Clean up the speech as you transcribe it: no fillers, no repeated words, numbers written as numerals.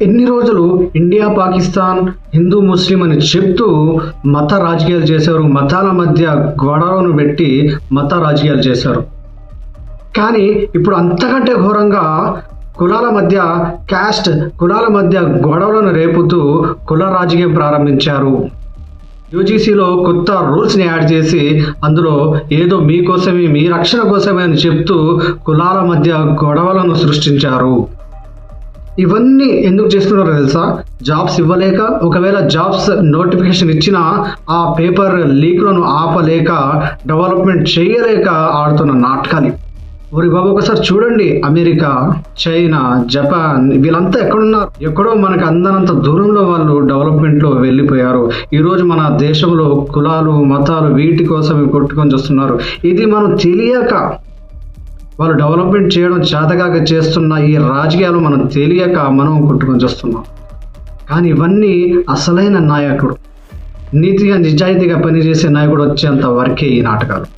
ఎన్ని రోజులు ఇండియా పాకిస్తాన్ హిందూ ముస్లిం అని చెప్తూ మత రాజకీయాలు చేశారు. మతాల మధ్య గొడవలను పెట్టి మత రాజకీయాలు చేశారు. కానీ ఇప్పుడు అంతకంటే ఘోరంగా కులాల మధ్య కులాల మధ్య గొడవలను రేపుతూ కుల రాజకీయం ప్రారంభించారు. యూజీసీలో కొత్త రూల్స్ని యాడ్ చేసి అందులో ఏదో మీకోసమే మీ రక్షణ కోసమే అని చెప్తూ కులాల మధ్య గొడవలను సృష్టించారు. ఇవన్నీ ఎందుకు చేస్తున్నారో తెలుసా? జాబ్స్ ఇవ్వలేక, ఒకవేళ జాబ్స్ నోటిఫికేషన్ ఇచ్చినా ఆ పేపర్ లీక్లను ఆపలేక, డెవలప్మెంట్ చేయలేక ఆడుతున్న నాటకాలు. ఊరి బాబు ఒకసారి చూడండి, అమెరికా, చైనా, జపాన్ వీళ్ళంతా ఎక్కడున్నారు? ఎక్కడో మనకు అందనంత దూరంలో వాళ్ళు డెవలప్మెంట్లో వెళ్ళిపోయారు. ఈరోజు మన దేశంలో కులాలు మతాలు వీటి కోసం కొట్టుకొని వస్తున్నారు. ఇది మనం తెలియక, వాళ్ళు డెవలప్మెంట్ చేయడం చేతగాక చేస్తున్న ఈ రాజకీయాలు మనం తెలియక మనం కొట్టుకొని వస్తున్నాం. కానీ ఇవన్నీ అసలైన నాయకుడు, నీతిగా నిజాయితీగా పనిచేసే నాయకుడు వచ్చేంత వరకే ఈ నాటకాలు.